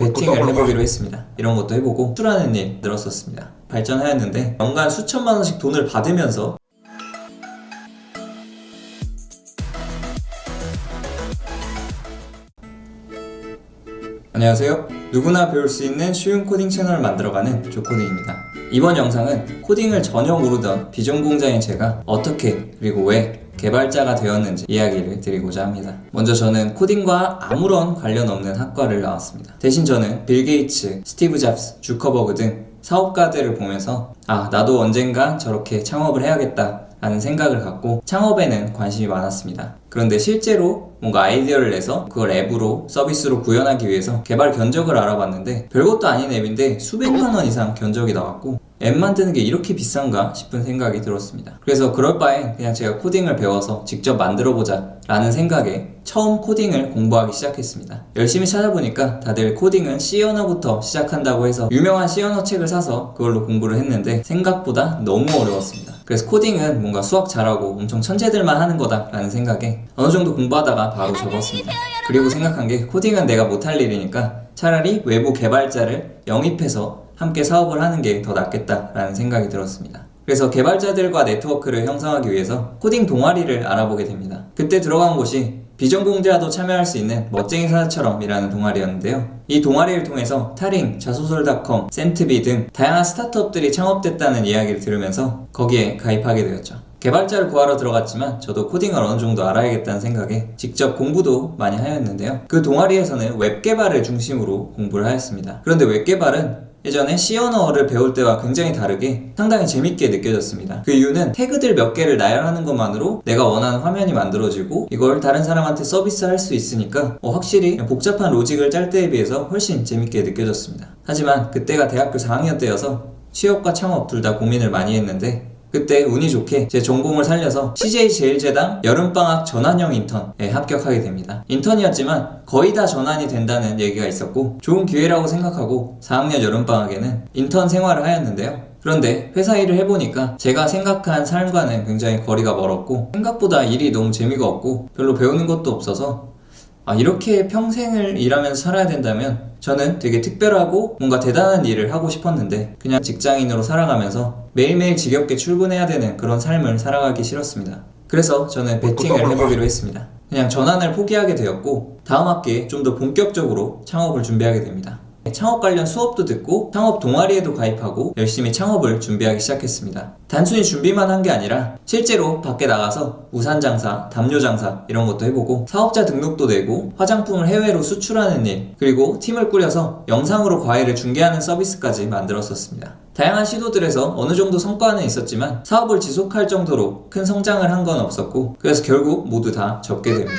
베팅을 해보기로 했습니다. 이런 것도 해보고 수출하는 일 늘었었습니다. 발전하였는데 연간 수천만 원씩 돈을 받으면서 안녕하세요. 누구나 배울 수 있는 쉬운 코딩 채널을 만들어가는 조코딩입니다. 이번 영상은 코딩을 전혀 모르던 비전공자인 제가 어떻게 그리고 왜 개발자가 되었는지 이야기를 드리고자 합니다. 먼저 저는 코딩과 아무런 관련 없는 학과를 나왔습니다. 대신 저는 빌 게이츠, 스티브 잡스, 주커버그 등 사업가들을 보면서 나도 언젠가 저렇게 창업을 해야겠다 라는 생각을 갖고 창업에는 관심이 많았습니다. 그런데 실제로 뭔가 아이디어를 내서 그걸 앱으로 서비스로 구현하기 위해서 개발 견적을 알아봤는데 별것도 아닌 앱인데 수백만 원 이상 견적이 나왔고 앱 만드는 게 이렇게 비싼가 싶은 생각이 들었습니다. 그래서 그럴 바엔 그냥 제가 코딩을 배워서 직접 만들어보자 라는 생각에 처음 코딩을 공부하기 시작했습니다. 열심히 찾아보니까 다들 코딩은 C 언어부터 시작한다고 해서 유명한 C 언어 책을 사서 그걸로 공부를 했는데 생각보다 너무 어려웠습니다. 그래서 코딩은 뭔가 수학 잘하고 엄청 천재들만 하는 거다 라는 생각에 어느 정도 공부하다가 바로 접었습니다. 그리고 생각한 게 코딩은 내가 못할 일이니까 차라리 외부 개발자를 영입해서 함께 사업을 하는 게 더 낫겠다라는 생각이 들었습니다. 그래서 개발자들과 네트워크를 형성하기 위해서 코딩 동아리를 알아보게 됩니다. 그때 들어간 곳이 비전공자도 참여할 수 있는 멋쟁이 사자처럼 이라는 동아리였는데요. 이 동아리를 통해서 타링, 자소설닷컴, 센트비 등 다양한 스타트업들이 창업됐다는 이야기를 들으면서 거기에 가입하게 되었죠. 개발자를 구하러 들어갔지만 저도 코딩을 어느 정도 알아야겠다는 생각에 직접 공부도 많이 하였는데요. 그 동아리에서는 웹 개발을 중심으로 공부를 하였습니다. 그런데 웹 개발은 예전에 C 언어를 배울 때와 굉장히 다르게 상당히 재밌게 느껴졌습니다. 그 이유는 태그들 몇 개를 나열하는 것만으로 내가 원하는 화면이 만들어지고 이걸 다른 사람한테 서비스할 수 있으니까 확실히 복잡한 로직을 짤 때에 비해서 훨씬 재밌게 느껴졌습니다. 하지만 그때가 대학교 4학년 때여서 취업과 창업 둘 다 고민을 많이 했는데 그때 운이 좋게 제 전공을 살려서 CJ제일제당 여름방학 전환형 인턴에 합격하게 됩니다. 인턴이었지만 거의 다 전환이 된다는 얘기가 있었고 좋은 기회라고 생각하고 4학년 여름방학에는 인턴 생활을 하였는데요. 그런데 회사 일을 해보니까 제가 생각한 삶과는 굉장히 거리가 멀었고 생각보다 일이 너무 재미가 없고 별로 배우는 것도 없어서 이렇게 평생을 일하면서 살아야 된다면 저는 되게 특별하고 뭔가 대단한 일을 하고 싶었는데 그냥 직장인으로 살아가면서 매일매일 지겹게 출근해야 되는 그런 삶을 살아가기 싫었습니다. 그래서 저는 베팅을 해보기로 했습니다. 그냥 전환을 포기하게 되었고 다음 학기에 좀 더 본격적으로 창업을 준비하게 됩니다. 창업 관련 수업도 듣고 창업 동아리에도 가입하고 열심히 창업을 준비하기 시작했습니다. 단순히 준비만 한 게 아니라 실제로 밖에 나가서 우산 장사, 담요 장사 이런 것도 해보고 사업자 등록도 내고 화장품을 해외로 수출하는 일 그리고 팀을 꾸려서 영상으로 과외를 중계하는 서비스까지 만들었었습니다. 다양한 시도들에서 어느 정도 성과는 있었지만 사업을 지속할 정도로 큰 성장을 한 건 없었고 그래서 결국 모두 다 접게 됩니다.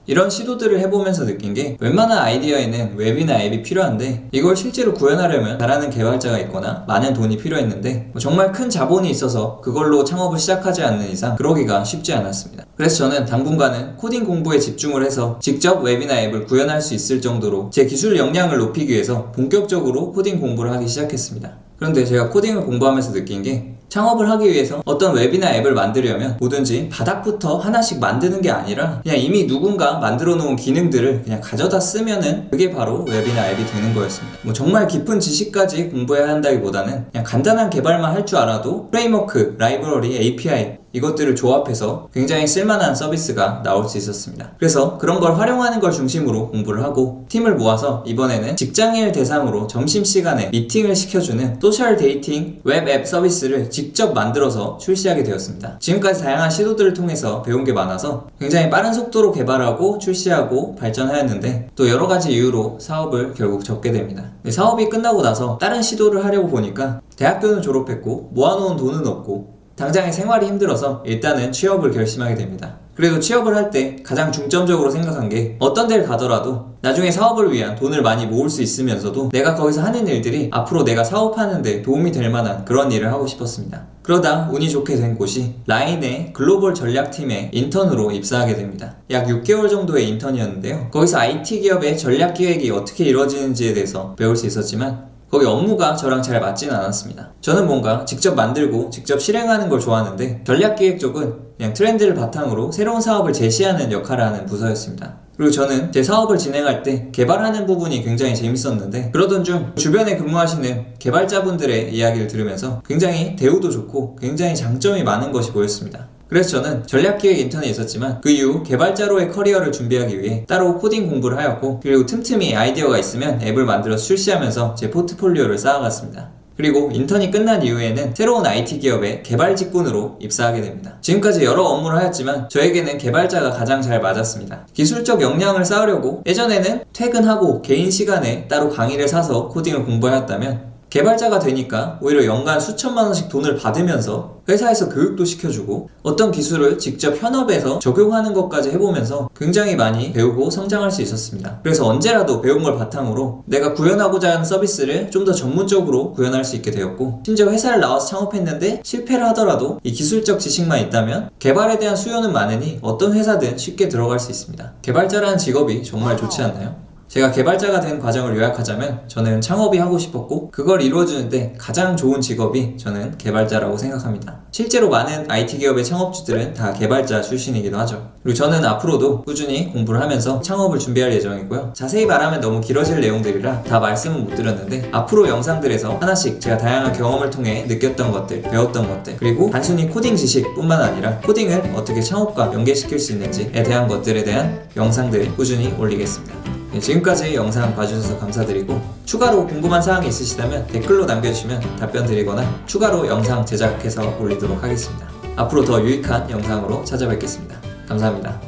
이런 시도들을 해보면서 느낀 게 웬만한 아이디어에는 웹이나 앱이 필요한데 이걸 실제로 구현하려면 잘하는 개발자가 있거나 많은 돈이 필요했는데 정말 큰 자본이 있어서 그걸로 창업을 시작하지 않는 이상 그러기가 쉽지 않았습니다. 그래서 저는 당분간은 코딩 공부에 집중을 해서 직접 웹이나 앱을 구현할 수 있을 정도로 제 기술 역량을 높이기 위해서 본격적으로 코딩 공부를 하기 시작했습니다. 그런데 제가 코딩을 공부하면서 느낀 게 창업을 하기 위해서 어떤 웹이나 앱을 만들려면 뭐든지 바닥부터 하나씩 만드는 게 아니라 그냥 이미 누군가 만들어 놓은 기능들을 그냥 가져다 쓰면은 그게 바로 웹이나 앱이 되는 거였습니다. 정말 깊은 지식까지 공부해야 한다기보다는 그냥 간단한 개발만 할 줄 알아도 프레임워크, 라이브러리, API 이것들을 조합해서 굉장히 쓸만한 서비스가 나올 수 있었습니다. 그래서 그런 걸 활용하는 걸 중심으로 공부를 하고 팀을 모아서 이번에는 직장인을 대상으로 점심시간에 미팅을 시켜주는 소셜 데이팅 웹 앱 서비스를 직접 만들어서 출시하게 되었습니다. 지금까지 다양한 시도들을 통해서 배운 게 많아서 굉장히 빠른 속도로 개발하고 출시하고 발전하였는데 또 여러 가지 이유로 사업을 결국 접게 됩니다. 사업이 끝나고 나서 다른 시도를 하려고 보니까 대학교는 졸업했고 모아놓은 돈은 없고 당장의 생활이 힘들어서 일단은 취업을 결심하게 됩니다. 그래도 취업을 할 때 가장 중점적으로 생각한 게 어떤 데를 가더라도 나중에 사업을 위한 돈을 많이 모을 수 있으면서도 내가 거기서 하는 일들이 앞으로 내가 사업하는 데 도움이 될 만한 그런 일을 하고 싶었습니다. 그러다 운이 좋게 된 곳이 라인의 글로벌 전략팀에 인턴으로 입사하게 됩니다. 약 6개월 정도의 인턴이었는데요. 거기서 IT 기업의 전략 기획이 어떻게 이루어지는지에 대해서 배울 수 있었지만 거기 업무가 저랑 잘 맞지는 않았습니다. 저는 뭔가 직접 만들고 직접 실행하는 걸 좋아하는데 전략기획 쪽은 그냥 트렌드를 바탕으로 새로운 사업을 제시하는 역할을 하는 부서였습니다. 그리고 저는 제 사업을 진행할 때 개발하는 부분이 굉장히 재밌었는데, 그러던 중 주변에 근무하시는 개발자분들의 이야기를 들으면서 굉장히 대우도 좋고 굉장히 장점이 많은 것이 보였습니다. 그래서 저는 전략기획 인턴에 있었지만 그 이후 개발자로의 커리어를 준비하기 위해 따로 코딩 공부를 하였고, 그리고 틈틈이 아이디어가 있으면 앱을 만들어서 출시하면서 제 포트폴리오를 쌓아갔습니다. 그리고 인턴이 끝난 이후에는 새로운 IT 기업의 개발 직군으로 입사하게 됩니다. 지금까지 여러 업무를 하였지만 저에게는 개발자가 가장 잘 맞았습니다. 기술적 역량을 쌓으려고 예전에는 퇴근하고 개인 시간에 따로 강의를 사서 코딩을 공부하였다면, 개발자가 되니까 오히려 연간 수천만 원씩 돈을 받으면서 회사에서 교육도 시켜주고 어떤 기술을 직접 현업에서 적용하는 것까지 해보면서 굉장히 많이 배우고 성장할 수 있었습니다. 그래서 언제라도 배운 걸 바탕으로 내가 구현하고자 하는 서비스를 좀 더 전문적으로 구현할 수 있게 되었고, 심지어 회사를 나와서 창업했는데 실패를 하더라도 이 기술적 지식만 있다면 개발에 대한 수요는 많으니 어떤 회사든 쉽게 들어갈 수 있습니다. 개발자라는 직업이 정말 좋지 않나요? 제가 개발자가 된 과정을 요약하자면 저는 창업이 하고 싶었고, 그걸 이루어주는데 가장 좋은 직업이 저는 개발자라고 생각합니다. 실제로 많은 IT 기업의 창업주들은 다 개발자 출신이기도 하죠. 그리고 저는 앞으로도 꾸준히 공부를 하면서 창업을 준비할 예정이고요. 자세히 말하면 너무 길어질 내용들이라 다 말씀은 못 드렸는데, 앞으로 영상들에서 하나씩 제가 다양한 경험을 통해 느꼈던 것들, 배웠던 것들, 그리고 단순히 코딩 지식뿐만 아니라 코딩을 어떻게 창업과 연계시킬 수 있는지에 대한 것들에 대한 영상들 꾸준히 올리겠습니다. 지금까지 영상 봐주셔서 감사드리고, 추가로 궁금한 사항이 있으시다면 댓글로 남겨주시면 답변 드리거나 추가로 영상 제작해서 올리도록 하겠습니다. 앞으로 더 유익한 영상으로 찾아뵙겠습니다. 감사합니다.